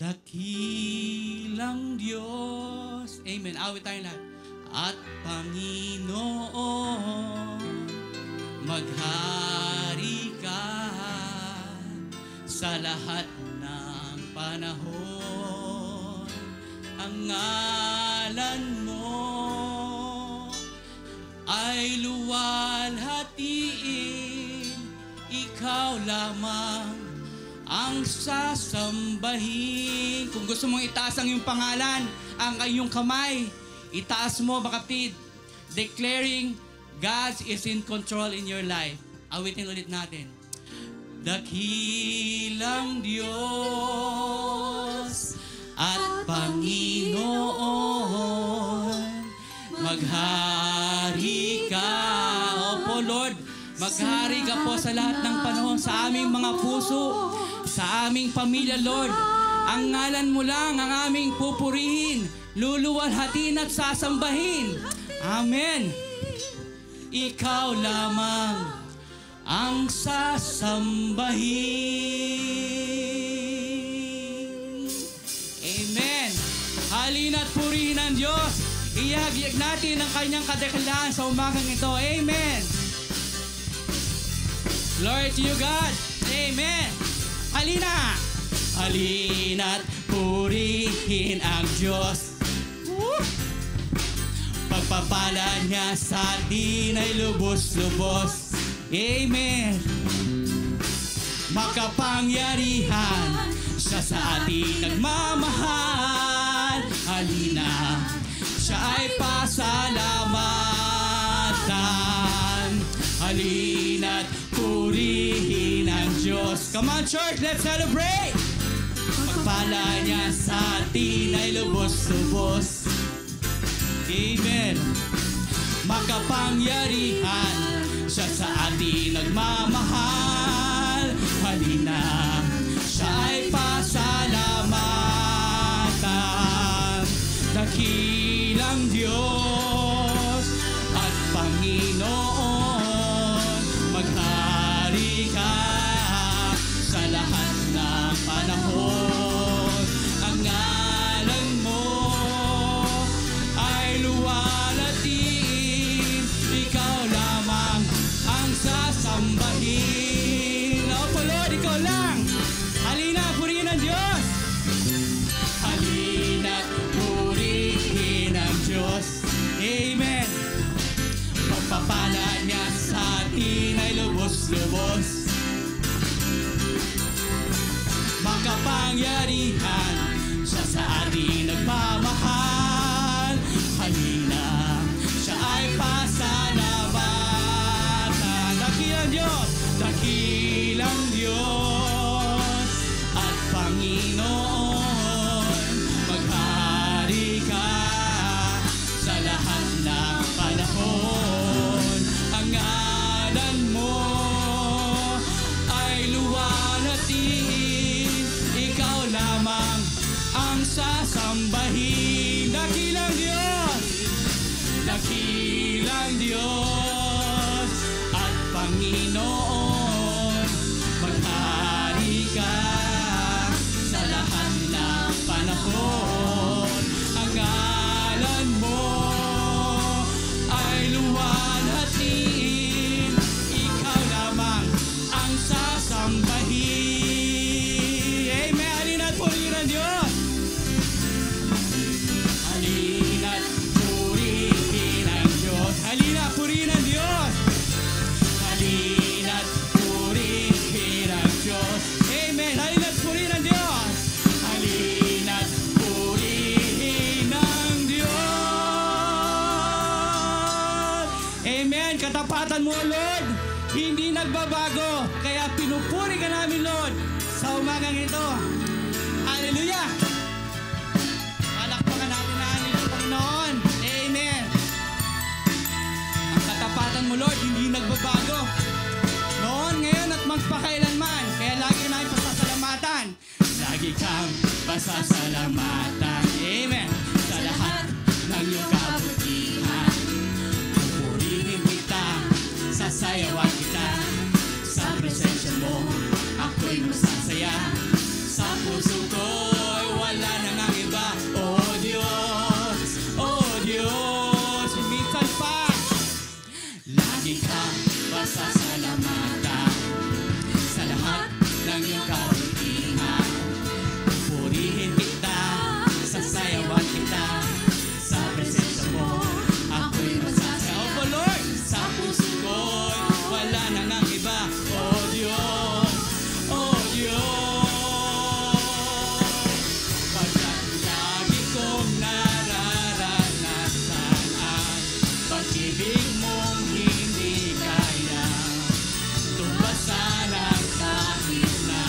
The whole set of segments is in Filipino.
Dakilang Diyos. Amen. Awit tayo lahat. At Panginoon, maghari ka sa lahat ng panahon. Ang ngalan mo ay luwalhatiin. Ikaw lamang ang sasambahin. Kung gusto mong itaas ang iyong pangalan, ang iyong kamay, itaas mo, kapatid. Declaring God is in control in your life. Awitin ulit natin. Dakilang Diyos at Panginoon, maghari ka. Opo, Lord, maghari ka po sa lahat ng panahon, sa aming mga puso, sa aming pamilya, Lord. Ang ngalan mo lang ang aming pupurihin, luluwalhatiin at sasambahin. Amen. Ikaw lamang ang sasambahin. Amen. Halina't purihin ang Diyos. Ihagyag natin ang kanyang kadakilaan sa umagang ito. Amen. Glory to you, God. Amen. Halina! Halina't purihin ang Diyos. Pagpapala niya sa atin ay lubos-lubos. Amen. Makapangyarihan siya sa atin nagmamahal. Halina, siya ay pasalamatan. Halina't purihin ang Diyos. Come on, church, let's celebrate! Pagpala niya sa atin ay lubos-lubos. Amen. Makapangyarihan siya sa atin nagmamahal. Halina, siya ay pasalamatan. Dakilang Diyos at Panginoon, maghari ka sa lahat ng panahon. Ang ngalan mo ay luwalhatiin. Ikaw lamang ang sasambahin. Opo, Lord, ikaw lang. Halina, purihin ang Diyos. Halina, purihin ang Diyos. Amen. Pagpapala niya sa atin ay lubos-lubos. Makapangyarihan siya sa atin nagmamahal. Halina, siya ay pasalamatan. Dakilang Diyos, dakilang Diyos at Panginoon, maghari ka sa lahat ng panahon. Ang ngalan mo ay luwalhatiin. Ikaw lamang ang sasambahin. Dakilang Diyos, dakilang Diyos at Panginoon, maghari ka sa lahat ng panahon. Ang ngalan mo ay luwalhatiin. Ikaw lamang ang sasambahin. Amen. Halina't purihin ang Diyos. Halina't purihin ang Diyos. Halina, purihin ang Diyos. Halina't Lagi kang pasasalamatan. Amen. Sa lahat ng iyong kabutihan, pupurihin kita, sasayawan kita. Sa presensya mo, ako'y masasaya. Sa puso ko'y wala na nang iba. Oh Diyos, oh Diyos. Minsan pa, lagi kang pasasalamatan. Sa lahat ng iyong kabutihan, purihin kita, sasayawan kita. Sa presensya mo, ako'y masasaya. Oh Lord, sa puso ko'y wala na nang iba. Oh Diyos, oh Diyos. Pagkat lagi kong nararanasan ang pag-ibig mong hindi kaya tumpasan ang kahit na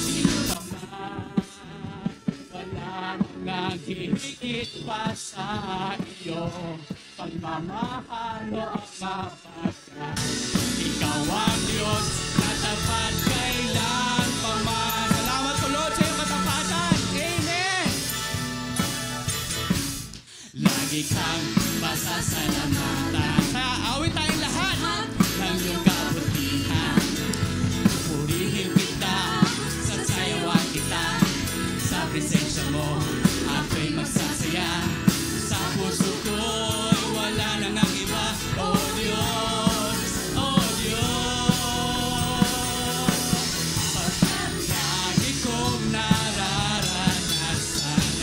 sino pa man. Wala nang hihigit pa sa iyo, pagmamahal o ang mapagkat. Ikaw ang Diyos na tapat kailan pa man. Salamat po Lord sa iyong katapatan. Amen. Lagi kang pasasalamatan. Sa awit tayong lahat ng iyong kabutihan. Pupurihin kita, sasayawan kita. Sa presensya mo, ako'y magsasaya. Sa puso ko'y wala na nang iba. Oh Diyos, oh Diyos. Pagkat lagi kong nararanasan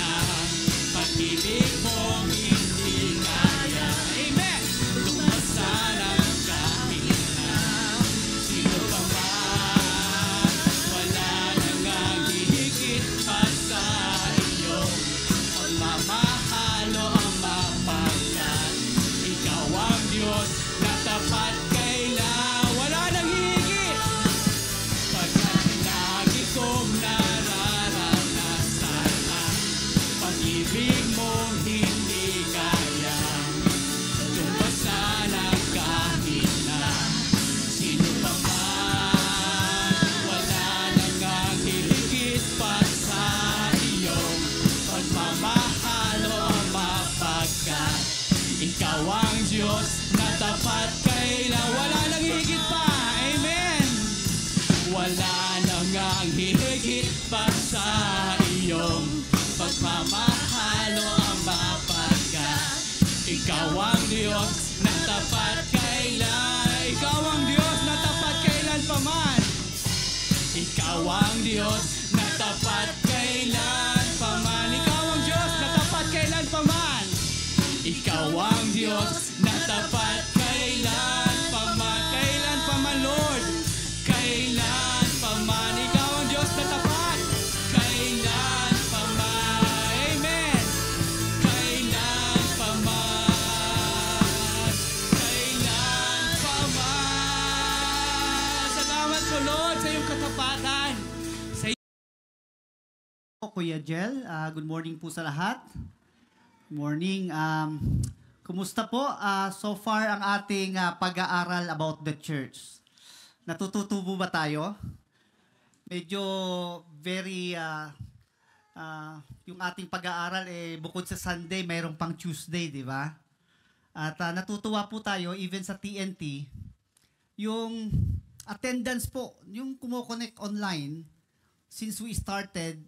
ang pag-ibig mong hindi kaya. Amen. Tumasan ang kahit na sino pa man. Wala nang ang hihigit pa sa iyo, pagmamahal o ang mapagkat. Ikaw ang Diyos na tapat kailan. Wala nang hihigit. Pagkat lagi kong nararanasan ang pag-ibig mong hindi kaya tumpasan ang kahit na sino pa man. Wala nang ang hihigit pa sa iyong pagmamahal o ang mapagkat. Ikaw ang Diyos na tapat kailan. Wala nang hihigit pa. Amen. Wala nang ang hihigit pa sa iyong pagmamahal o ang mapagkat. Ikaw ang Diyos na tapat kailan. Ikaw ang Diyos na tapat kailan pa man. Ikaw ang Diyos na tapat kailan pa man. Ikaw ang Diyos na tapat kailan pa man. Ikaw ang Diyos na tapat kailan pa man. Kailan pa man, Lord. Kailan pa man. Ikaw ang Diyos na tapat. Kailan pa man. Amen. Kailan pa man. Kailan pa man. Salamat po, Lord, sa iyong katapatan. Sa Kuya Jel, good morning po sa lahat. Good morning. Kumusta po? So far ang ating pag-aaral about the church. Natututo po ba tayo? Medyo very, yung ating pag-aaral, bukod sa Sunday, mayroong pang Tuesday, di ba? At natutuwa po tayo, even sa TNT, yung attendance po, yung kumo-connect online, since we started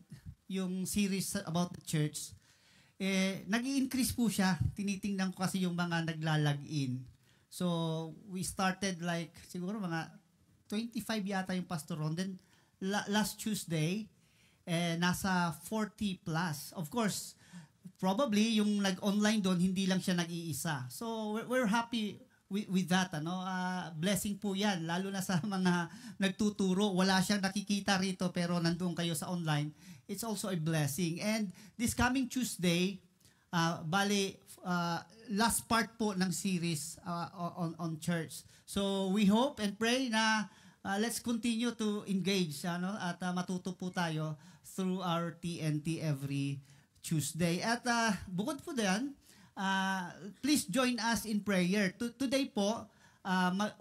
yung series about the church, nag-i-increase po siya. Tinitingnan ko kasi yung mga nagla-log-in. So, we started like, siguro mga 25 yata yung Pastor Ron. Then, last Tuesday, nasa 40 plus. Of course, probably yung nag-online doon, hindi lang siya nag-iisa. So, we're happy with that. Blessing po yan, lalo na sa mga nagtuturo. Wala siyang nakikita rito, pero nandun kayo sa online. It's also a blessing. And this coming Tuesday, last part po ng series on church. So we hope and pray na let's continue to engage at matuto po tayo through our TNT every Tuesday. At bukod po diyan, please join us in prayer. Today po,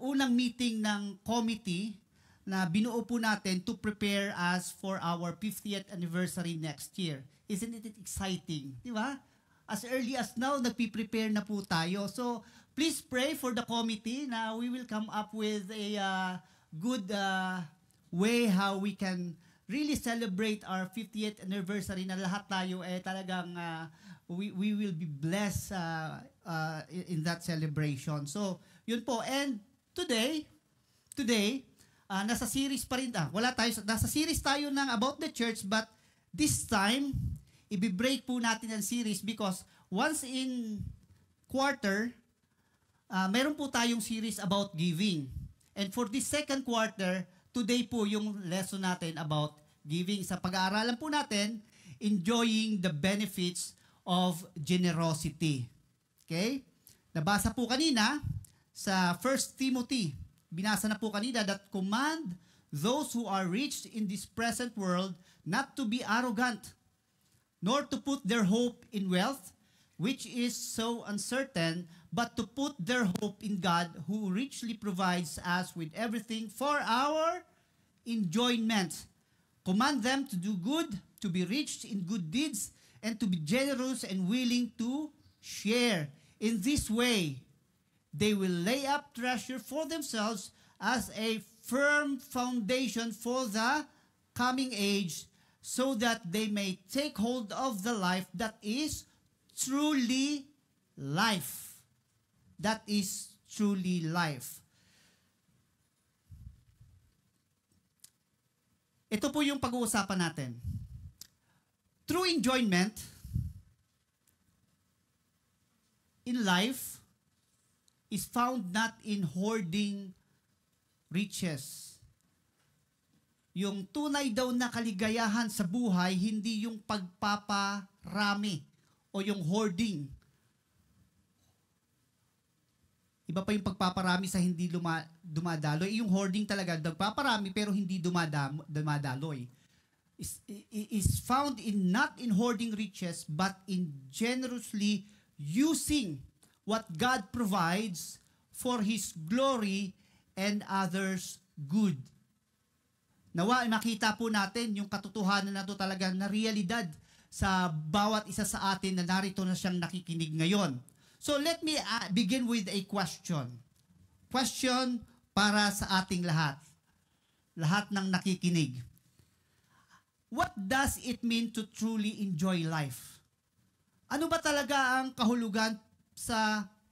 unang meeting ng committee na binuo po natin to prepare us for our 50th anniversary next year. Isn't it exciting? Di ba? As early as now, nagpi-prepare na po tayo. So, please pray for the committee na we will come up with a good way how we can really celebrate our 50th anniversary na lahat tayo talagang we will be blessed in that celebration. So, yun po. And today, nasa series pa rin. Nasa series tayo ng About the Church, but this time, i-break po natin ang series because once in quarter, meron po tayong series about giving. And for this second quarter, today po yung lesson natin about giving. Sa pag-aaralan po natin, enjoying the benefits of generosity. Okay? Nabasa po kanina sa 1 Timothy. Binasa na po kanina that command those who are rich in this present world not to be arrogant, nor to put their hope in wealth, which is so uncertain, but to put their hope in God, who richly provides us with everything for our enjoyment. Command them to do good, to be rich in good deeds, and to be generous and willing to share. In this way, they will lay up treasure for themselves as a firm foundation for the coming age, so that they may take hold of the life that is truly life. That is truly life. Ito po yung pag-uusapan natin. True enjoyment in life is found not in hoarding riches. Yung tunay daw na kaligayahan sa buhay, hindi yung pagpaparami o yung hoarding. Iba pa yung pagpaparami sa hindi dumadaloy. Yung hoarding talaga, nagpaparami pero hindi dumadaloy. Is found in not in hoarding riches, but in generously using what God provides for His glory and others' good. Nawa, makita po natin yung katotohanan na ito talaga na realidad sa bawat isa sa atin na narito na siyang nakikinig ngayon. So let me begin with a question. Question para sa ating lahat. Lahat ng nakikinig. What does it mean to truly enjoy life? Ano ba talaga ang kahulugan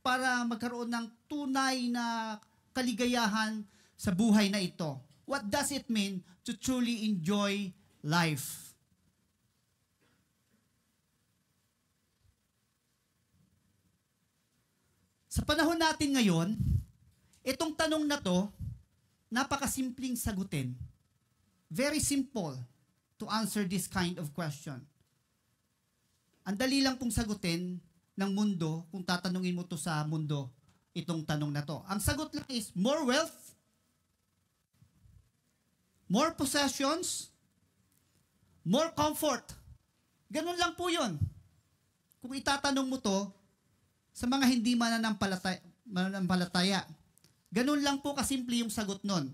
para magkaroon ng tunay na kaligayahan sa buhay na ito? What does it mean to truly enjoy life? Sa panahon natin ngayon, itong tanong na to, napakasimpleng sagutin. Very simple to answer this kind of question. Ang dali lang pong sagutin ng mundo kung tatanungin mo to sa mundo, itong tanong na to. Ang sagot lang is more wealth, more possessions, more comfort. Ganun lang po yun. Kung itatanong mo to sa mga hindi mananampalataya. Ganun lang po kasimple yung sagot nun.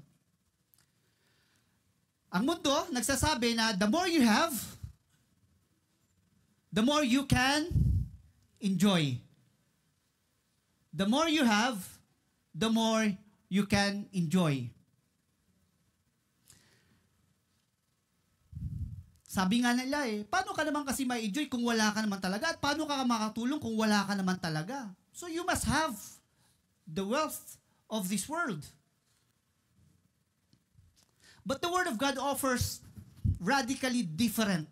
Ang mundo, nagsasabi na the more you have, the more you can enjoy. The more you have, the more you can enjoy. Sabi nga nila paano ka naman kasi ma-enjoy kung wala ka naman talaga? At paano ka makatulong kung wala ka naman talaga? So you must have the wealth of this world. But the Word of God offers radically different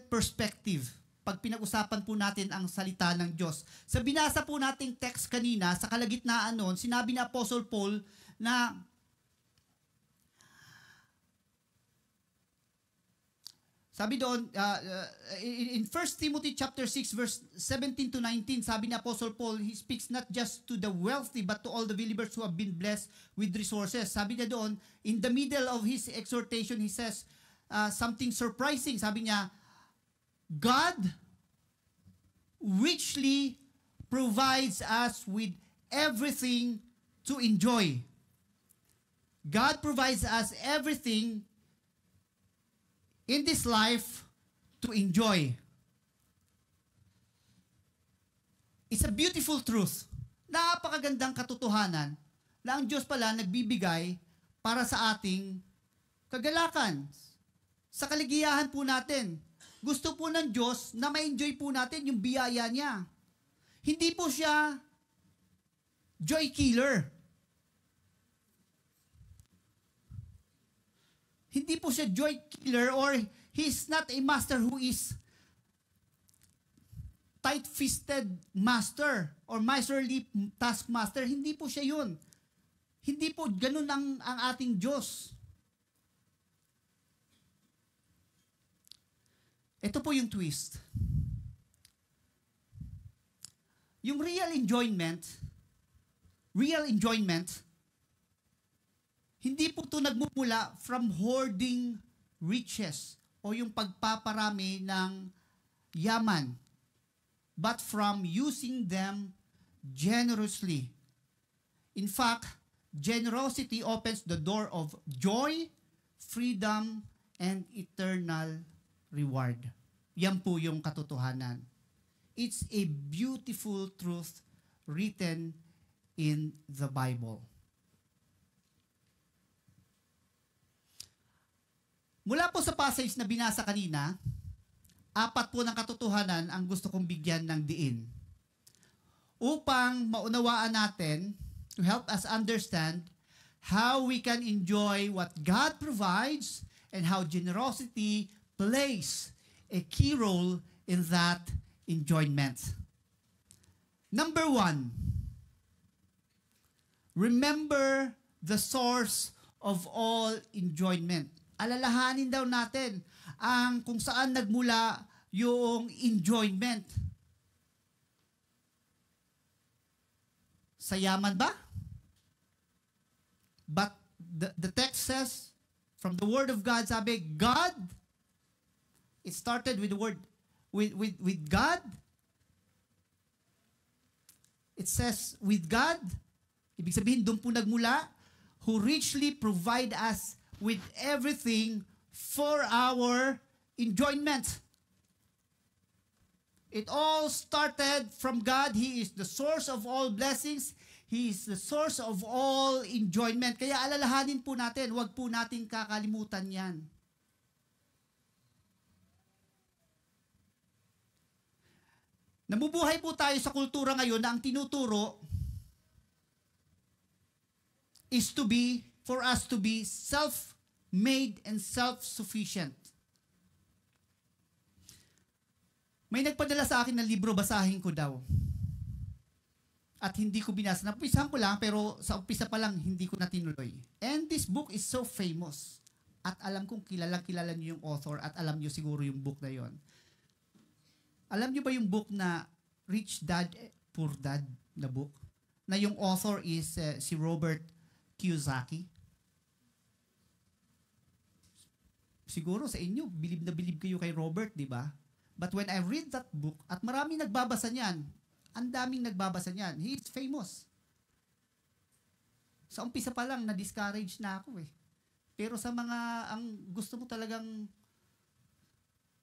perspective pag pinag-usapan po natin ang salita ng Diyos. Sa binasa po nating text kanina, sa kalagitnaan noon, sinabi ni Apostle Paul na sabi doon, in 1 Timothy chapter 6, verse 17 to 19, sabi ni Apostle Paul, he speaks not just to the wealthy, but to all the believers who have been blessed with resources. Sabi niya doon, in the middle of his exhortation, he says something surprising. Sabi niya, God richly provides us with everything to enjoy. God provides us everything in this life to enjoy. It's a beautiful truth. Napakagandang katotohanan na ang Diyos pala nagbibigay para sa ating kagalakan. Sa kaligayahan po natin. Gusto po ng Diyos na ma-enjoy po natin yung biyaya niya. Hindi po siya joy killer. Hindi po siya joy killer, or He's not a master who is tight-fisted master or miserly taskmaster. Hindi po siya yun. Hindi po ganun ang ating Diyos. Ito po yung twist. Yung real enjoyment, hindi po ito nagmumula from hoarding riches o yung pagpaparami ng yaman, but from using them generously. In fact, generosity opens the door of joy, freedom, and eternal reward. Yan po yung katotohanan. It's a beautiful truth written in the Bible. Mula po sa passage na binasa kanina, 4 po ng katotohanan ang gusto kong bigyan ng diin. Upang maunawaan natin, to help us understand how we can enjoy what God provides and how generosity plays a key role in that enjoyment. Number 1, remember the source of all enjoyment. Alalahanin daw natin ang kung saan nagmula yung enjoyment. Sa yaman ba? But the text says, from the Word of God, sabi, God, it started with the word, with God. It says, with God, ibig sabihin, doon po nagmula, who richly provide us with everything for our enjoyment. It all started from God. He is the source of all blessings. He is the source of all enjoyment. Kaya alalahanin po natin, huwag po natin kakalimutan yan. Namubuhay po tayo sa kultura ngayon na ang tinuturo is for us to be self-made and self-sufficient. May nagpadala sa akin ng libro, basahin ko daw. At hindi ko binasa. Napisahan ko lang, pero sa umpisa pa lang, hindi ko na tinuloy. And this book is so famous. At alam kong kilala niyo yung author at alam niyo siguro yung book na yon. Alam niyo ba yung book na Rich Dad, Poor Dad na book? Na yung author is si Robert Kiyosaki? Siguro sa inyo, bilib na bilib kayo kay Robert, di ba? But when I read that book, at maraming nagbabasa niyan, ang daming nagbabasa niyan, he is famous. Sa umpisa pa lang, na-discourage na ako eh. Pero sa mga, ang gusto mo talagang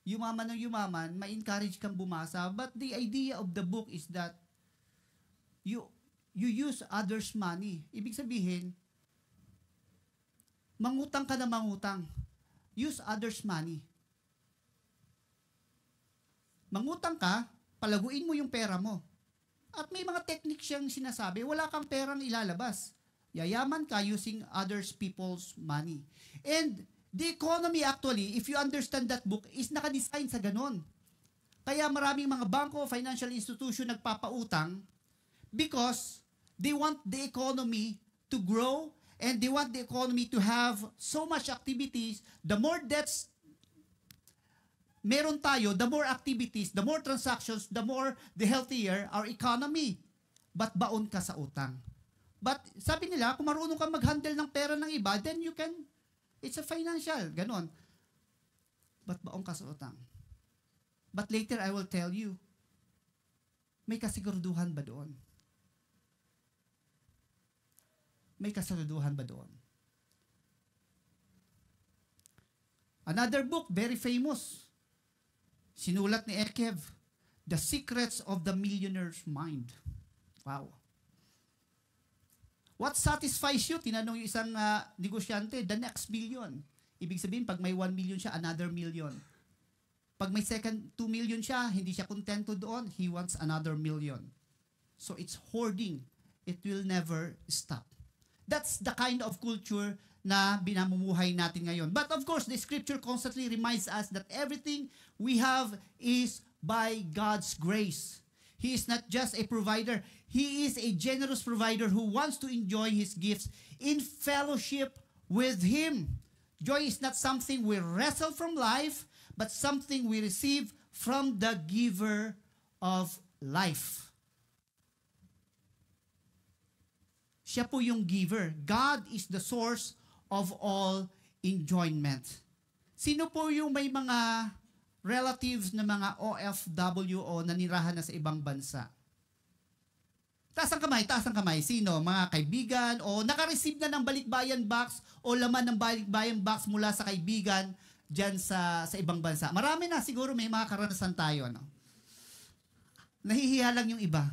yumaman ng yumaman, ma-encourage kang bumasa. But the idea of the book is that you use others' money. Ibig sabihin, mangutang ka na mangutang. Use others' money. Mangutang ka, palaguin mo yung pera mo. At may mga technique siyang sinasabi, wala kang perang ilalabas. Yayaman ka using others people's money. And the economy actually, if you understand that book, is nakadesign sa ganon. Kaya maraming mga bangko, financial institution nagpapautang because they want the economy to grow and they want the economy to have so much activities. The more debts meron tayo, the more activities, the more transactions, the healthier our economy. But baon ka sa utang. But sabi nila, kung marunong ka mag-handle ng pera ng iba, then you can, it's a financial, ganon. But baon ka sa utang. But later I will tell you, may kasiguraduhan ba doon? May kasaluduhan ba doon? Another book, very famous. Sinulat ni Ekev, The Secrets of the Millionaire's Mind. Wow. What satisfies you? Tinanong yung isang negosyante, the next million. Ibig sabihin, pag may 1 million siya, another million. Pag may second 2 million siya, hindi siya kontento doon, he wants another million. So it's hoarding. It will never stop. That's the kind of culture na binamumuhay natin ngayon. But of course, the scripture constantly reminds us that everything we have is by God's grace. He is not just a provider. He is a generous provider who wants to enjoy His gifts in fellowship with Him. Joy is not something we wrestle from life, but something we receive from the giver of life. Siya po yung giver. God is the source of all enjoyment. Sino po yung may mga relatives na mga OFW o nanirahan na sa ibang bansa? Taas ang kamay. Sino? Mga kaibigan o naka-receive na ng balikbayan box o laman ng balikbayan box mula sa kaibigan dyan sa ibang bansa. Marami na siguro, may mga karanasan tayo. No? Nahihiya lang yung iba.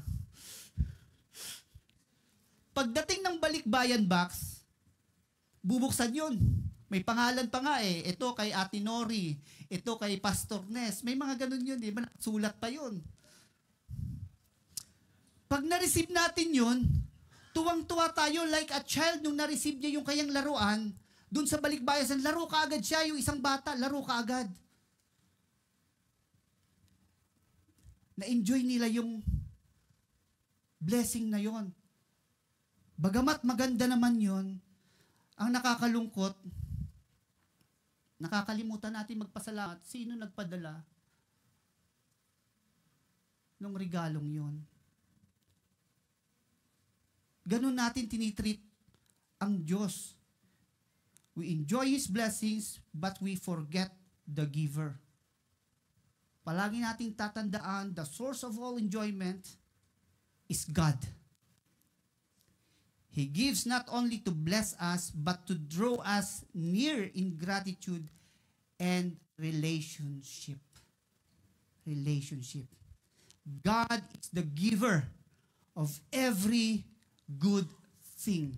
Pagdating ng balikbayan box, bubuksan yun. May pangalan pa nga eh. Ito kay Ate Nori. Ito kay Pastor Nes. May mga ganun yun. Diba? Sulat pa yun. Pag na-receive natin yun, tuwang-tuwa tayo like a child nung na-receive niya yung kayang laruan, dun sa balikbayan, laro ka agad siya. Yung isang bata, laro ka agad. Na-enjoy nila yung blessing na yon. Bagamat maganda naman yon, ang nakakalungkot, nakakalimutan natin magpasalamat. Sino nagpadala ng regalong yon? Ganun natin tinitreat ang Diyos. We enjoy His blessings, but we forget the giver. Palagi nating tatandaan, the source of all enjoyment is God. He gives not only to bless us, but to draw us near in gratitude and relationship. Relationship. God is the giver of every good thing.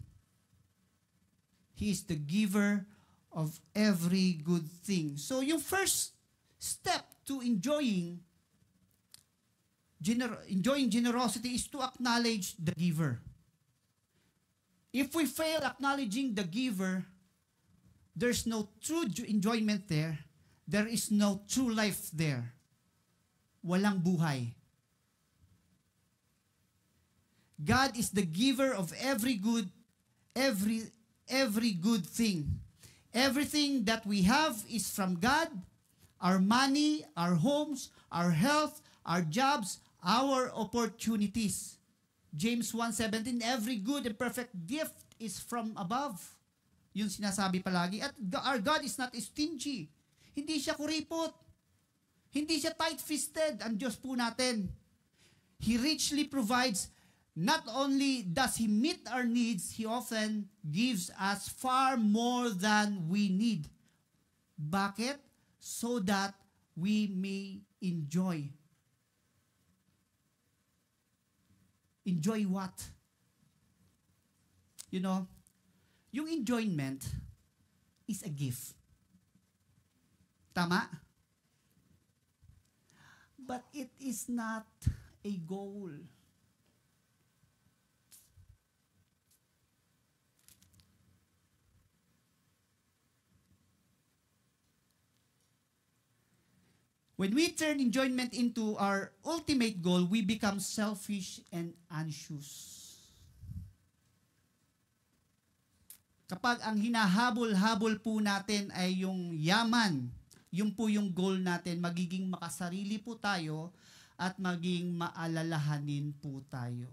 He is the giver of every good thing. So yung first step to enjoying generosity is to acknowledge the giver. If we fail acknowledging the giver, there's no true enjoyment there. There is no true life there. Walang buhay. God is the giver of every good thing. Everything that we have is from God. Our money, our homes, our health, our jobs, our opportunities. James 1:17, every good and perfect gift is from above. Yun sinasabi palagi. At our God is not stingy. Hindi siya kuripot. Hindi siya tight-fisted. Ang Diyos po natin. He richly provides. Not only does He meet our needs, He often gives us far more than we need. Bakit? So that we may enjoy. Enjoy what? You know, yung enjoyment is a gift. Tama? But it is not a goal. When we turn enjoyment into our ultimate goal, we become selfish and anxious. Kapag ang hinahabol-habol po natin ay yung yaman, yun po yung goal natin, magiging makasarili po tayo at maging maalalahanin po tayo.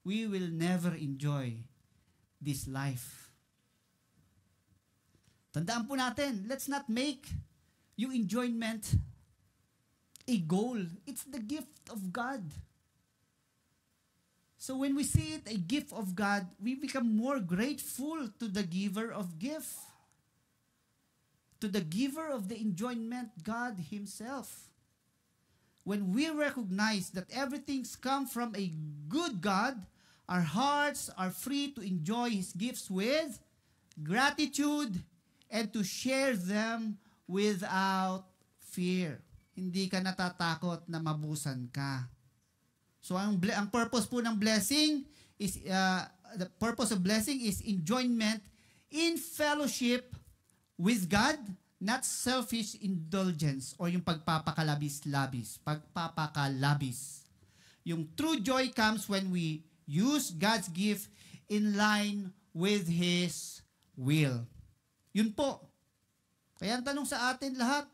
We will never enjoy this life. Tandaan po natin, let's not make yung enjoyment a goal. It's the gift of God. So when we see it a gift of God, we become more grateful to the giver of gift. To the giver of the enjoyment, God Himself. When we recognize that everything's come from a good God, our hearts are free to enjoy His gifts with gratitude and to share them without fear. Hindi ka natatakot na mabusan ka. So ang purpose po ng blessing is the purpose of blessing is enjoyment in fellowship with God, not selfish indulgence or yung pagpapakalabis-labis. Pagpapakalabis. Yung true joy comes when we use God's gift in line with His will. Yun po. Kaya ang tanong sa atin lahat,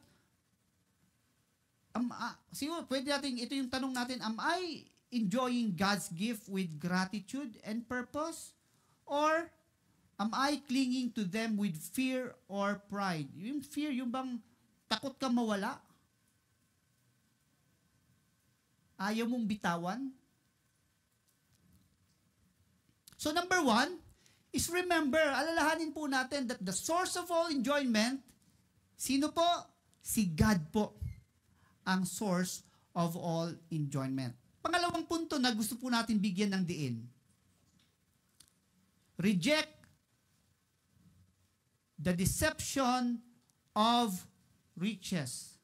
siguro pwede natin, ito yung tanong natin, am I enjoying God's gift with gratitude and purpose? Or am I clinging to them with fear or pride? Yung fear, yung bang takot ka mawala? Ayaw mong bitawan? So number 1 is remember, alalahanin po natin that the source of all enjoyment, sino po? Si God po ang source of all enjoyment. Pangalawang punto na gusto po natin bigyan ng diin. Reject the deception of riches.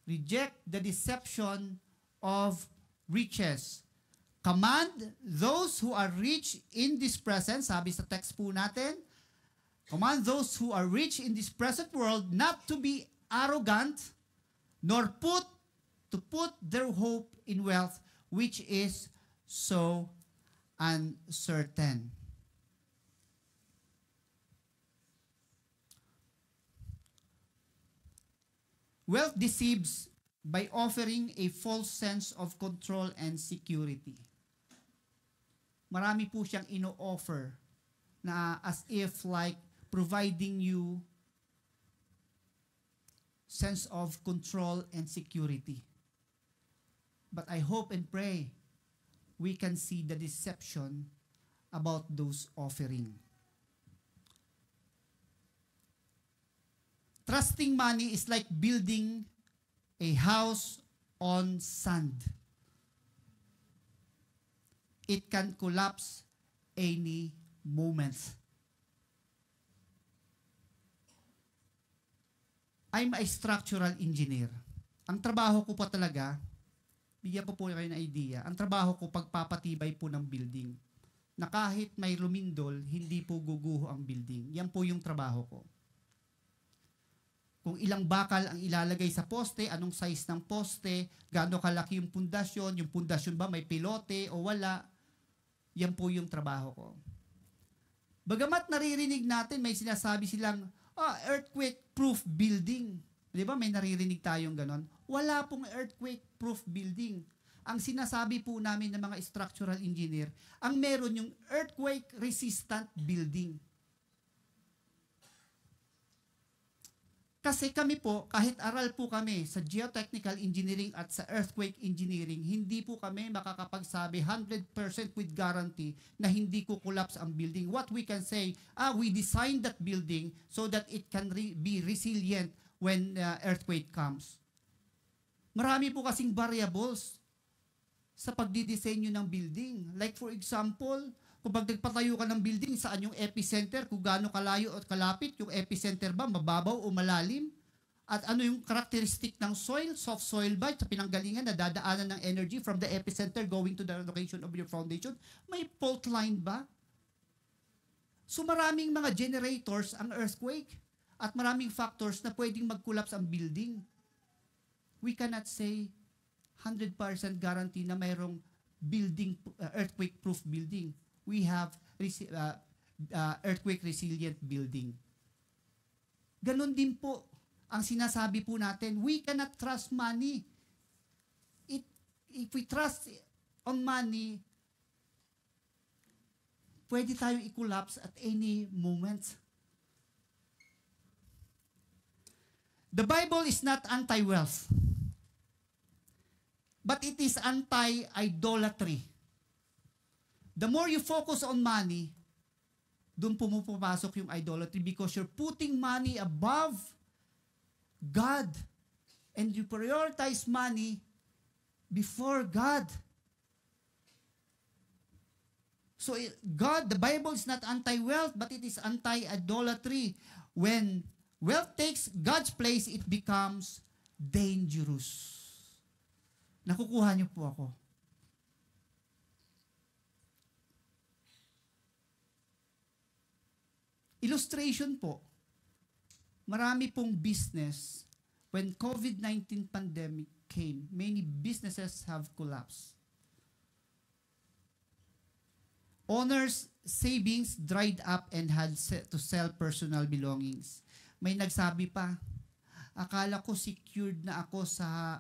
Reject the deception of riches. Command those who are rich in this present, sabi sa text po natin, command those who are rich in this present world not to be arrogant, nor to put their hope in wealth, which is so uncertain. Wealth deceives by offering a false sense of control and security. Marami po siyang ino-offer na as if like providing you sense of control and security. But I hope and pray we can see the deception about those offering. Trusting money is like building a house on sand. It can collapse any moment. I'm a structural engineer. Ang trabaho ko pa talaga, bigyan ko po kayo ng idea, ang trabaho ko pagpapatibay po ng building. Na kahit may lumindol, hindi po guguho ang building. Yan po yung trabaho ko. Kung ilang bakal ang ilalagay sa poste, anong size ng poste, gaano kalaki yung pundasyon ba may pilote o wala, yan po yung trabaho ko. Bagamat naririnig natin, may sinasabi silang, earthquake-proof building. Di ba may naririnig tayong ganon? Wala pong earthquake-proof building. Ang sinasabi po namin ng mga structural engineer, ang meron yung earthquake-resistant building. Kasi kami po, kahit aral po kami sa geotechnical engineering at sa earthquake engineering, hindi po kami makakapagsabi 100% with guarantee na hindi ko collapse ang building. What we can say, we designed that building so that it can be resilient when earthquake comes. Marami po kasing variables sa pagdidisenyo ng building. Like for example, kung pag nagpatayo ka ng building, saan yung epicenter, kung gaano kalayo at kalapit, yung epicenter ba, mababaw o malalim? At ano yung characteristic ng soil, soft soil ba, sa pinanggalingan na dadaanan ng energy from the epicenter going to the location of your foundation? May fault line ba? So maraming mga generators ang earthquake at maraming factors na pwedeng mag-collapse ang building. We cannot say 100% guarantee na mayroong building, earthquake-proof building. We have earthquake-resilient building. Ganon din po ang sinasabi po natin, we cannot trust money. If we trust on money, pwede tayong i-collapse at any moment. The Bible is not anti-wealth, but it is anti-idolatry. The more you focus on money, doon pumapasok yung idolatry because you're putting money above God. And you prioritize money before God. So God, the Bible is not anti-wealth, but it is anti-idolatry. When wealth takes God's place, it becomes dangerous. Nakukuha niyo po ako. Illustration po, marami pong business, when COVID-19 pandemic came, many businesses have collapsed. Owners' savings dried up and had to sell personal belongings. May nagsabi pa, akala ko secured na ako sa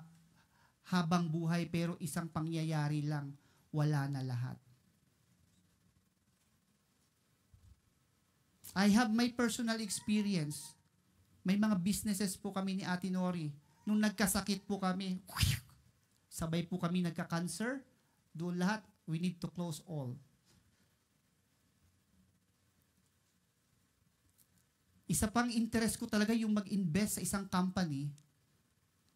habang buhay pero isang pangyayari lang, wala na lahat. I have my personal experience. May mga businesses po kami ni Ate Nori. Nung nagkasakit po kami, sabay po kami nagka-cancer. Doon lahat, we need to close all. Isa pang interest ko talaga yung mag-invest sa isang company.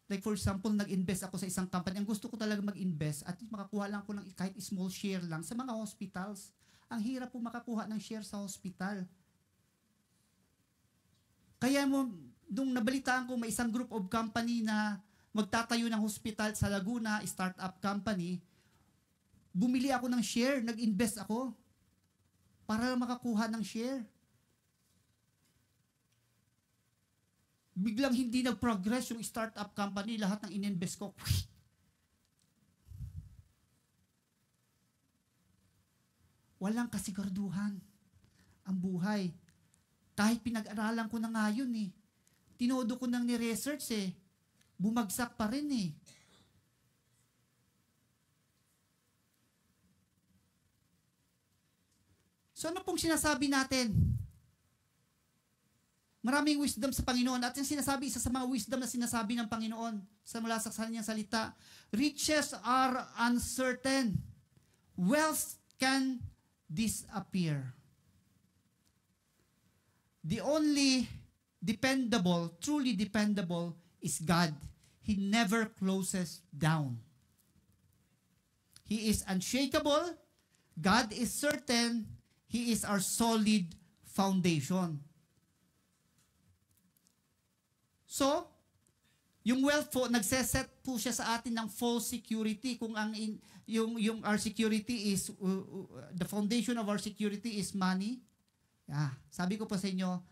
Like for example, nag-invest ako sa isang company. Ang gusto ko talaga mag-invest at makakuha lang ko ng kahit small share lang sa mga hospitals. Ang hirap po makakuha ng share sa hospital. Kaya nung nabalitaan ko may isang group of company na magtatayo ng hospital sa Laguna, startup company, bumili ako ng share, nag-invest ako para makakuha ng share. Biglang hindi nag-progress yung startup company, lahat ng ininvest ko. Walang kasiguraduhan ang buhay. Kahit pinag-aralan ko na nga yun eh. Tinodo ko nang ni-research eh. Bumagsak pa rin eh. So ano pong sinasabi natin? Maraming wisdom sa Panginoon. At yung sinasabi, isa sa mga wisdom na sinasabi ng Panginoon sa mula sa kanyang salita, riches are uncertain. Wealth can disappear. The only dependable, truly dependable, is God. He never closes down. He is unshakable. God is certain. He is our solid foundation. So, yung wealth po, nagseset po siya sa atin ng false security. Kung yung our security is, the foundation of our security is money. Sabi ko po sa inyo,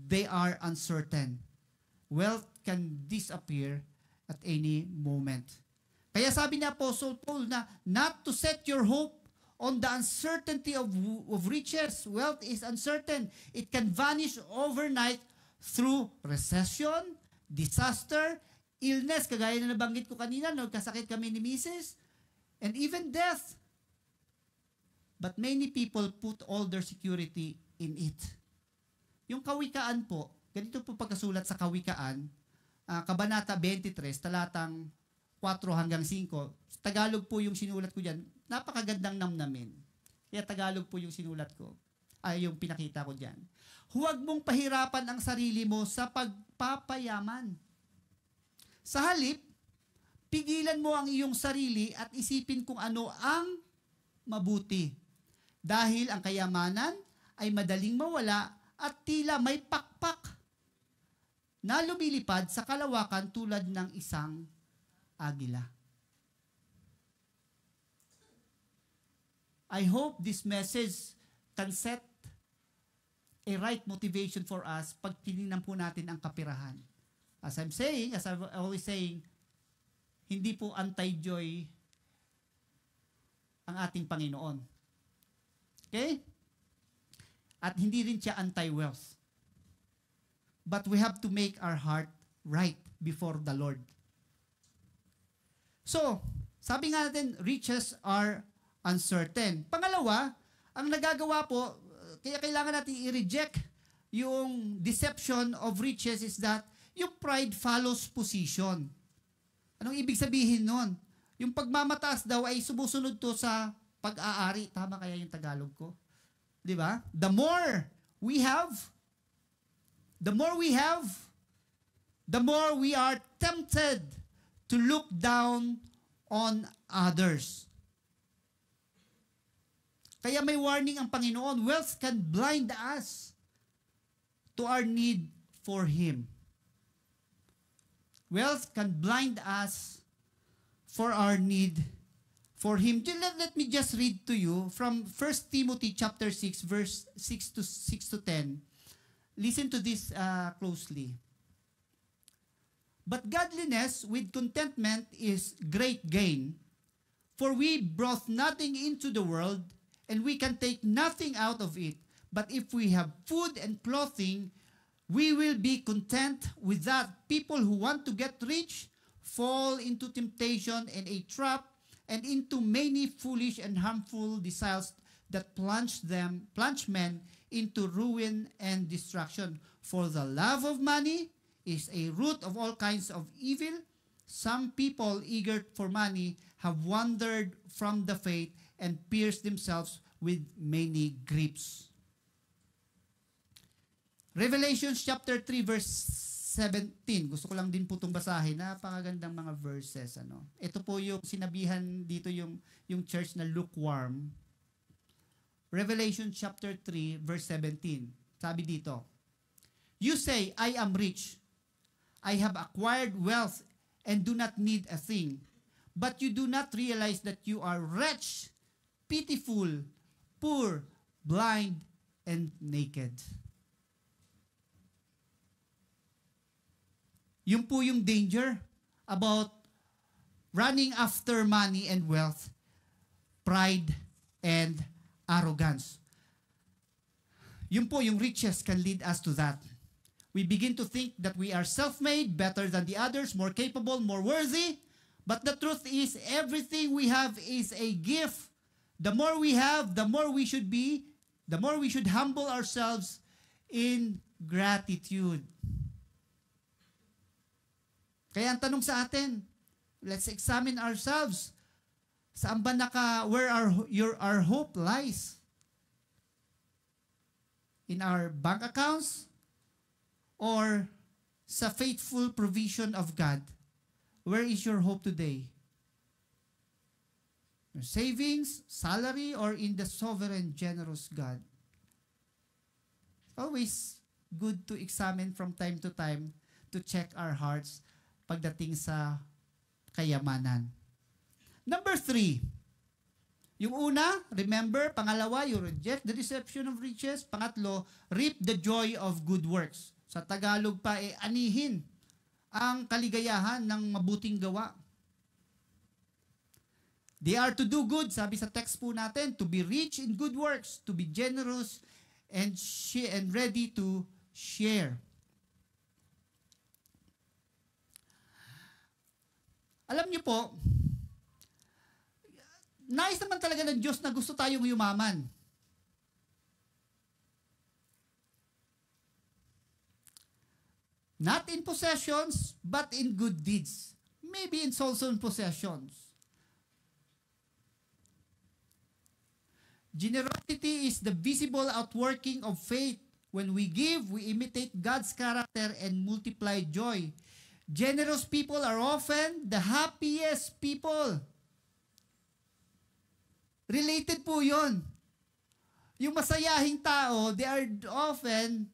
they are uncertain. Wealth can disappear at any moment. Kaya sabi ni Apostle Paul na not to set your hope on the uncertainty of riches. Wealth is uncertain. It can vanish overnight through recession, disaster, illness, kagaya na nabanggit ko kanina, nagkasakit kami ni Mrs., and even death. But many people put all their security in it. Yung kawikaan po, ganito po pagkasulat sa kawikaan, Kabanata 23, talatang 4 hanggang 5. Tagalog po yung sinulat ko dyan. Napakagandang namnamin. Kaya Tagalog po yung sinulat ko. Yung pinakita ko dyan. Huwag mong pahirapan ang sarili mo sa pagpapayaman. Sa halip, pigilan mo ang iyong sarili at isipin kung ano ang mabuti. Dahil ang kayamanan ay madaling mawala at tila may pakpak na lumilipad sa kalawakan tulad ng isang agila. I hope this message can set a right motivation for us pag tinignan po natin ang kapirahan. As I'm always saying, hindi po anti-joy ang ating Panginoon. Okay? At hindi rin siya anti-wealth. But we have to make our heart right before the Lord. So, sabi nga natin, riches are uncertain. Pangalawa, ang nagagawa po, kaya kailangan natin i-reject yung deception of riches is that yung pride follows position. Anong ibig sabihin nun? Yung pagmamataas daw ay sumusunod to sa pag-aari. Tama kaya yung Tagalog ko? Di ba? The more we have, the more we are tempted to look down on others. Kaya may warning ang Panginoon, wealth can blind us to our need for Him. Wealth can blind us for our need for Him. Let me just read to you from 1 Timothy chapter 6, verse 6 to 10. Listen to this closely. But godliness with contentment is great gain, for we brought nothing into the world, and we can take nothing out of it. But if we have food and clothing, we will be content with that. People who want to get rich fall into temptation and a trap, and into many foolish and harmful desires that plunge men into ruin and destruction. For the love of money is a root of all kinds of evil. Some people eager for money have wandered from the faith and pierced themselves with many griefs. Revelation chapter 3 verse 17. Gusto ko lang din po itong basahin. Napakagandang mga verses. Ito po yung sinabihan dito yung church na lukewarm. Revelation chapter 3 verse 17. Sabi dito, you say, I am rich. I have acquired wealth and do not need a thing. But you do not realize that you are wretched, pitiful, poor, blind, and naked. Yun po yung danger about running after money and wealth, pride, and arrogance. Yun po yung riches can lead us to that. We begin to think that we are self-made, better than the others, more capable, more worthy. But the truth is, everything we have is a gift. The more we have, the more we should be, the more we should humble ourselves in gratitude. Kaya ang tanong sa atin, let's examine ourselves. Saan ba where our hope lies? In our bank accounts? Or sa faithful provision of God? Where is your hope today? Your savings, salary, or in the sovereign, generous God? Always good to examine from time to time to check our hearts pagdating sa kayamanan. Number 3. Yung una, remember. Pangalawa, you reject the deception of riches. Pangatlo, reap the joy of good works. Sa Tagalog pa, anihin ang kaligayahan ng mabuting gawa. They are to do good, sabi sa text po natin, to be rich in good works, to be generous and ready to share. Alam niyo po, nais naman talaga ng Diyos na gusto tayong yumaman. Not in possessions, but in good deeds. Maybe it's also in possessions. Generosity is the visible outworking of faith. When we give, we imitate God's character and multiply joy. Generous people are often the happiest people. Related po yun. Yung masayahing tao, they are often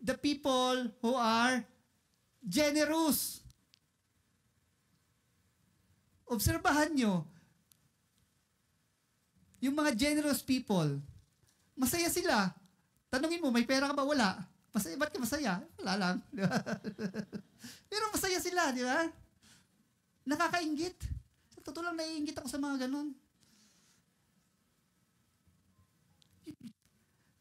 the people who are generous. Obserbahan nyo, yung mga generous people, masaya sila. Tanungin mo, may pera ka ba? Wala. Masaya, ba't ka masaya? Wala lang. Pero masaya sila, di ba? Nakakaingit. Sa totoo lang, naiingit ako sa mga ganun.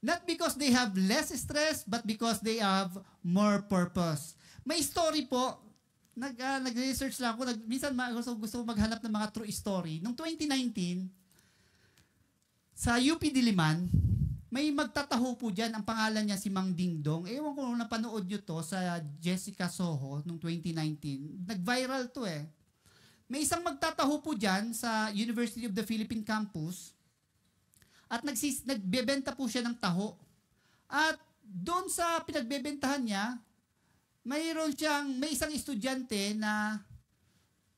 Not because they have less stress, but because they have more purpose. May story po. Nag-research lang ako. Minsan gusto ko maghanap ng mga true story. Noong 2019, sa UP Diliman, may magtataho po dyan. Ang pangalan niya si Mang Dingdong. Ewan ko kung napanood nyo to sa Jessica Soho noong 2019. Nag-viral to eh. may isang magtataho po dyan sa University of the Philippine Campus at nagbebenta po siya ng taho. At doon sa pinagbebentahan niya, may isang estudyante na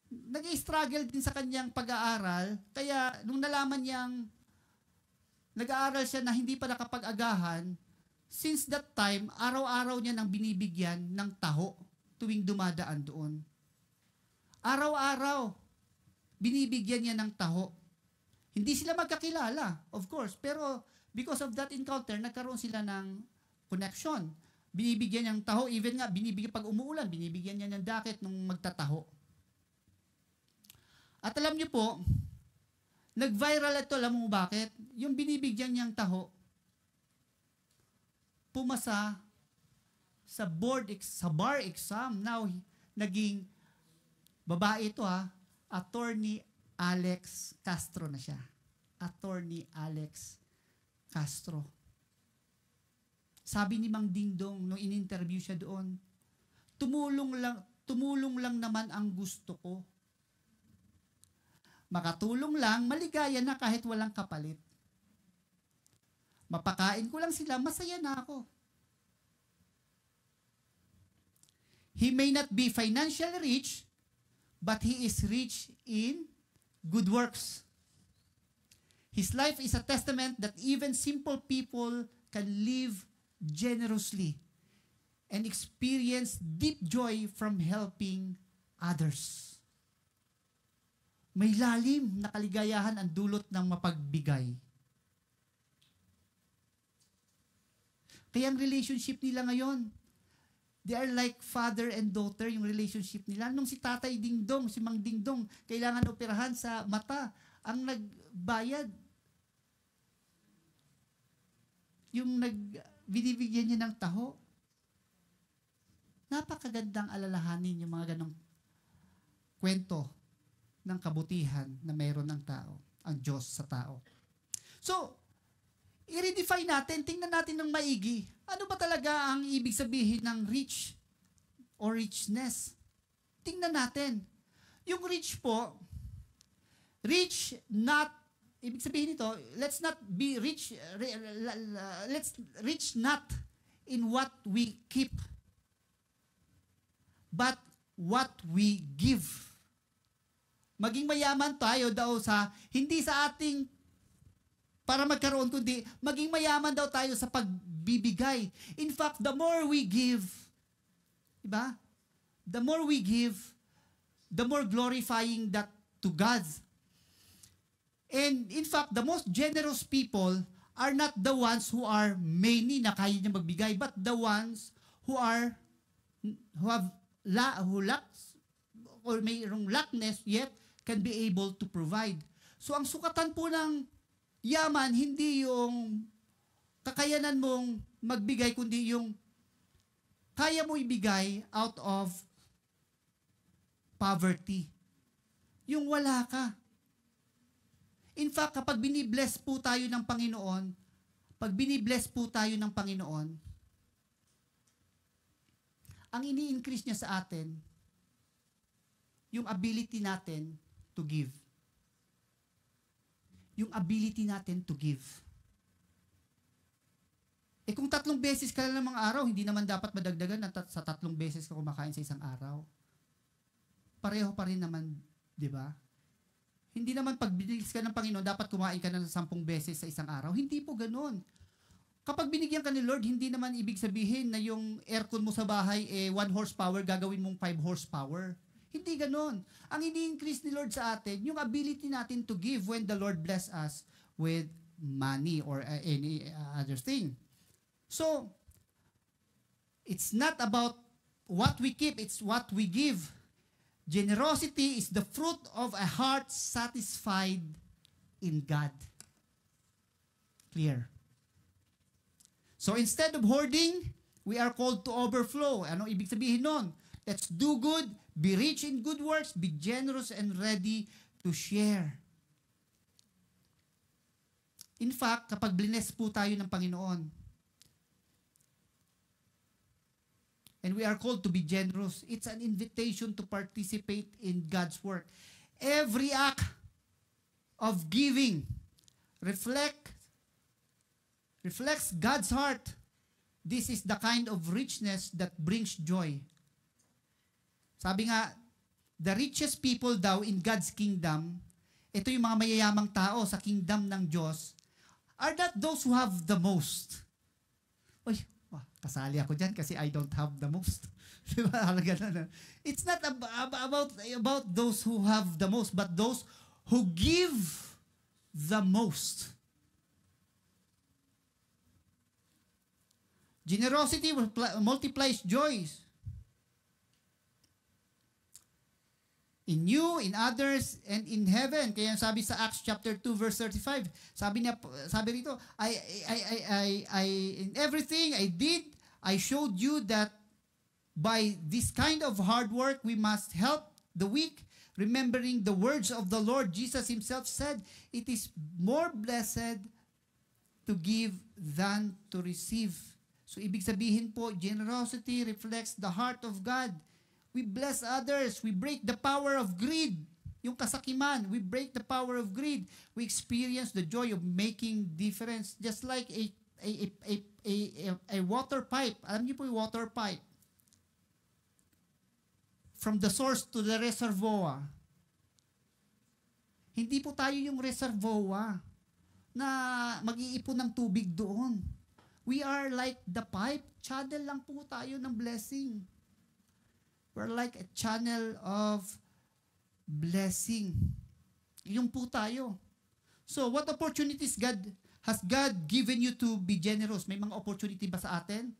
nag-struggle din sa kanyang pag-aaral. Kaya nung nalaman niyang nag-aaral siya na hindi pa nakapag-agahan, since that time, araw-araw niya nang binibigyan ng taho tuwing dumadaan doon. Araw-araw, binibigyan niya ng taho. Hindi sila magkakilala, of course, pero because of that encounter, nagkaroon sila ng connection. Binibigyan niya ng taho, even nga, pag umuulan, binibigyan niya ng jacket nung magtataho. At alam niyo po, nag-viral ito, alam mo bakit? Yung binibigyan niyang taho, pumasa sa bar exam. Now, naging babae ito Attorney Alex Castro na siya. Attorney Alex Castro. Sabi ni Mang Dingdong nung in-interview siya doon, tumulong lang naman ang gusto ko. Makatulong lang, maligaya na kahit walang kapalit. Mapakain ko lang sila, masaya na ako. He may not be financially rich, but he is rich in good works. His life is a testament that even simple people can live generously and experience deep joy from helping others. May lalim na kaligayahan ang dulot ng mapagbigay. Kaya ang relationship nila ngayon, they are like father and daughter, yung relationship nila. Nung si Tatay Dingdong, si Mang Dingdong, kailangan operahan sa mata, ang nagbayad, yung binibigyan niya ng taho. Napakagandang alalahanin yung mga ganong kwento ng kabutihan na mayroon ng tao, ang Diyos sa tao. So, i-redefine natin, tingnan natin ng maigi. Ano ba talaga ang ibig sabihin ng rich or richness? Tingnan natin. Yung rich po, ibig sabihin nito, let's not be rich, let's rich not in what we keep, but what we give. Maging mayaman tayo daw hindi sa ating para magkaroon, kundi maging mayaman daw tayo sa pagbibigay. In fact, the more we give, diba? The more we give, the more glorifying that to God. And in fact, the most generous people are not the ones who are many na kaya niya magbigay, but the ones who lacks or mayroong lackness yet can be able to provide. So ang sukatan po ng yaman, hindi yung kakayanan mong magbigay, kundi yung kaya mo ibigay out of poverty. Yung wala ka. In fact, kapag binibless po tayo ng Panginoon, ang ini-increase niya sa atin, yung ability natin to give. Yung ability natin to give. Kung 3 beses ka lang ng mga araw, hindi naman dapat madagdagan na sa 3 beses ka kumakain sa isang araw. Pareho pa rin naman, di ba? Hindi naman pag binilis ka ng Panginoon, dapat kumain ka na ng 10 beses sa isang araw. Hindi po ganun. Kapag binigyan ka ni Lord, hindi naman ibig sabihin na yung aircon mo sa bahay 1 horsepower, gagawin mong 5 horsepower. Hindi ganon. Ang ini-increase ni Lord sa atin, yung ability natin to give when the Lord bless us with money or any other thing. So, it's not about what we keep, it's what we give. Generosity is the fruit of a heart satisfied in God. Clear. So, instead of hoarding, we are called to overflow. Ano ibig sabihin nun? Let's do good, be rich in good works, be generous and ready to share. In fact, kapag bless po tayo ng Panginoon, and we are called to be generous, it's an invitation to participate in God's work. Every act of giving reflects God's heart. This is the kind of richness that brings joy. Sabi nga, the richest people daw in God's kingdom, ito yung mga mayayamang tao sa kingdom ng Diyos, are not those who have the most. Uy, kasali ako dyan kasi I don't have the most. Diba? It's not about those who have the most, but those who give the most. Generosity multiplies joys. In you, in others, and in heaven. Kaya sabi sa Acts chapter 2 verse 35, sabi rito, in everything I did, I showed you that by this kind of hard work we must help the weak, remembering the words of the Lord Jesus himself said, it is more blessed to give than to receive. So ibig sabihin po, generosity reflects the heart of God. We bless others. We break the power of greed. Yung kasakiman, we break the power of greed. We experience the joy of making difference. Just like a water pipe. Alam niyo po yung water pipe? From the source to the reservoir. Hindi po tayo yung reservoir na mag-iipon ng tubig doon. We are like the pipe. Channel lang po tayo ng blessing. We're like a channel of blessing. Yung po tayo. So, what opportunities has God given you to be generous? May mga opportunity ba sa atin?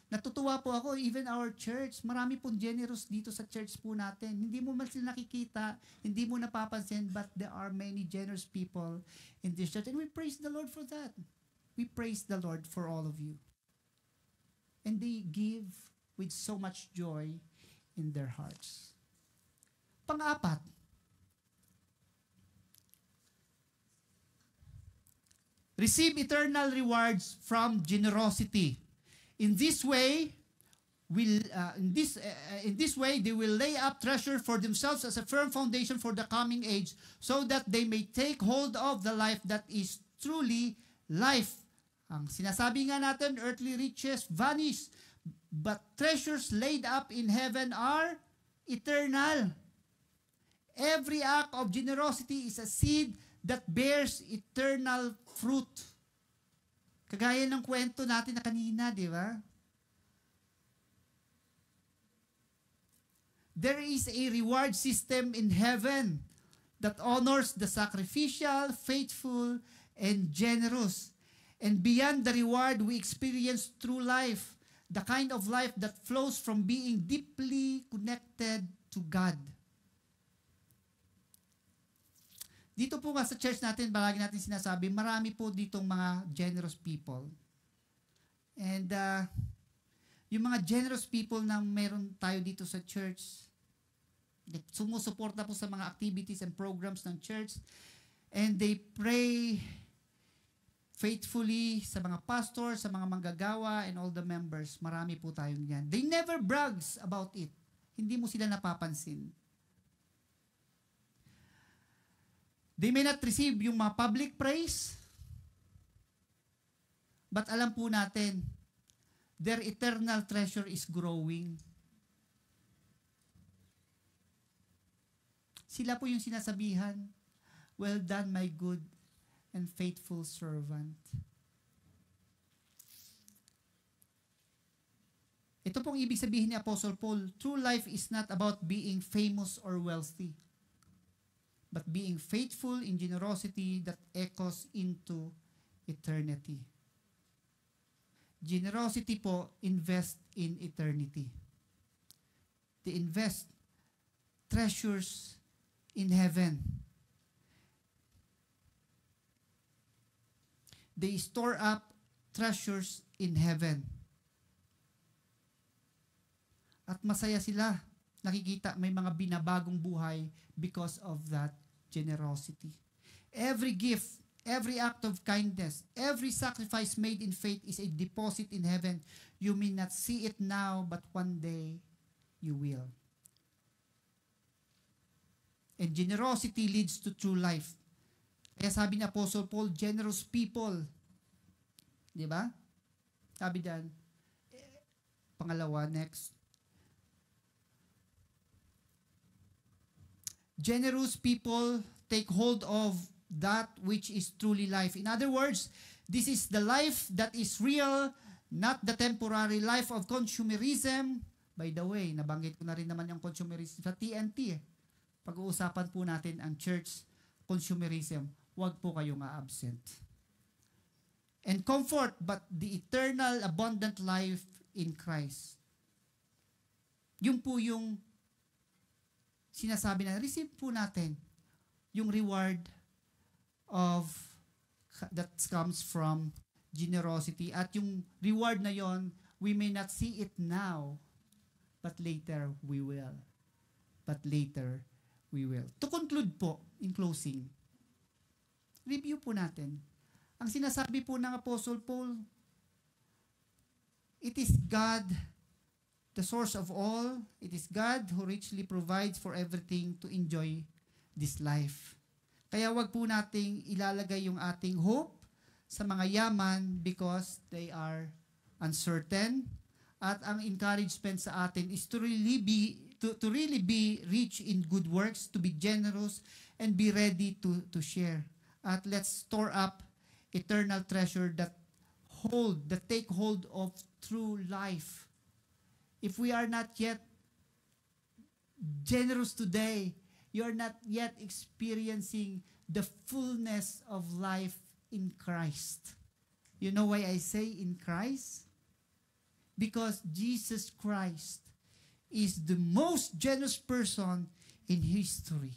Natutuwa po ako, even our church, marami pong generous dito sa church po natin. Hindi mo man sila nakikita, hindi mo napapansin, but there are many generous people in this church. And we praise the Lord for that. We praise the Lord for all of you. And they give with so much joy in their hearts. Pang-apat, receive eternal rewards from generosity. In this way, they will lay up treasure for themselves as a firm foundation for the coming age, so that they may take hold of the life that is truly life. Ang sinasabi nga natin, earthly riches vanish, but treasures laid up in heaven are eternal. Every act of generosity is a seed that bears eternal fruit. Kagaya ng kwento natin na kanina, di ba? There is a reward system in heaven that honors the sacrificial, faithful, and generous. And beyond the reward we experience through life, the kind of life that flows from being deeply connected to God. Dito po nga sa church natin, palagi natin sinasabi, marami po ditong mga generous people. And yung mga generous people na meron tayo dito sa church, sumusuporta po sa mga activities and programs ng church, and they pray faithfully sa mga pastors, sa mga manggagawa, and all the members. Marami po tayong yan. They never brags about it. Hindi mo sila napapansin. They may not receive yung mga public praise, but alam po natin, their eternal treasure is growing. Sila po yung sinasabihan, well done, my good and faithful servant. Ito pong ibig sabihin ni Apostle Paul, true life is not about being famous or wealthy, but being faithful in generosity that echoes into eternity. Generosity po, invest in eternity. They invest treasures in heaven. They store up treasures in heaven. At masaya sila. Nakikita may mga binabagong buhay because of that generosity. Every gift, every act of kindness, every sacrifice made in faith is a deposit in heaven. You may not see it now, but one day you will. And generosity leads to true life. Kaya sabi ni Apostle Paul, generous people. Di ba? Sabi diyan. Pangalawa, next. Generous people take hold of that which is truly life. In other words, this is the life that is real, not the temporary life of consumerism. By the way, nabanggit ko na rin naman yung consumerism sa TNT. Pag-uusapan po natin ang church consumerism. Huwag po kayong absent. And comfort, but the eternal abundant life in Christ. Yun po yung sinasabi na, receive po natin yung reward of that comes from generosity. At yung reward na yon, we may not see it now, but later we will. But later we will. To conclude po, in closing, review po natin. Ang sinasabi po ng Apostle Paul, it is God, the source of all. It is God who richly provides for everything to enjoy this life. Kaya wag po nating ilalagay yung ating hope sa mga yaman because they are uncertain. At ang encouragement sa atin is to really be rich in good works, to be generous, and be ready to share. At let's store up eternal treasure that take hold of true life. If we are not yet generous today, you are not yet experiencing the fullness of life in Christ. You know why I say in Christ? Because Jesus Christ is the most generous person in history.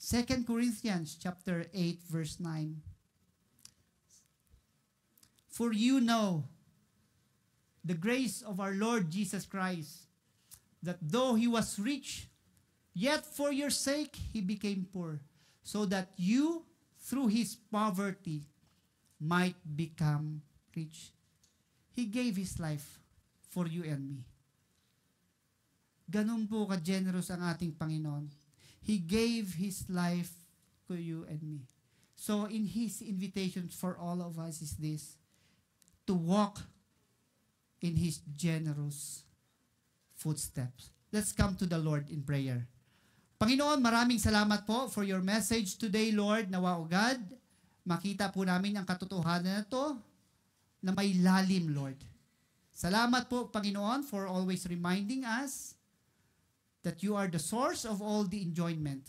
2 Corinthians chapter 8 verse 9. For you know the grace of our Lord Jesus Christ, that though he was rich, yet for your sake he became poor, so that you, through his poverty, might become rich. He gave his life for you and me. Ganun po ka-generous ang ating Panginoon. He gave his life to you and me. So in his invitation for all of us is this, to walk in his generous footsteps. Let's come to the Lord in prayer. Panginoon, maraming salamat po for your message today, Lord. Nawa o God, makita po namin ang katotohanan na to na may lalim, Lord. Salamat po, Panginoon, for always reminding us that you are the source of all the enjoyment.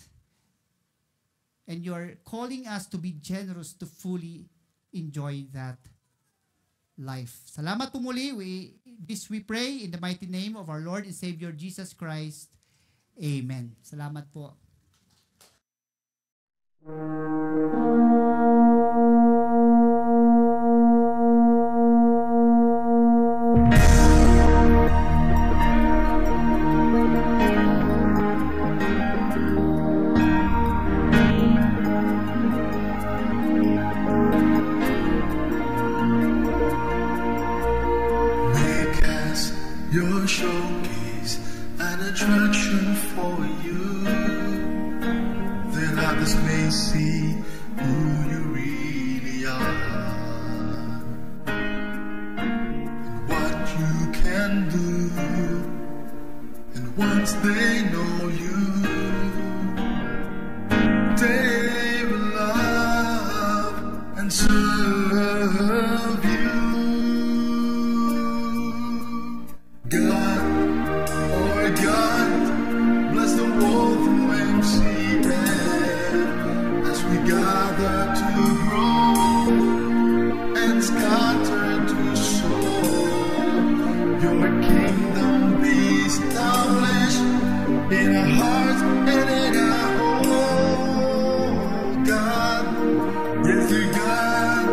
And you are calling us to be generous to fully enjoy that life. Salamat po muli. This we pray in the mighty name of our Lord and Savior Jesus Christ. Amen. Salamat po. Your showcase an attraction for you, that others may see who you really are, and what you can do. And once they know you, they will love and serve you. God, oh God, bless the world from MCN as we gather to grow and scatter to sow. Your kingdom be established in our hearts and in our home. God, yes, God,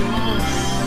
song.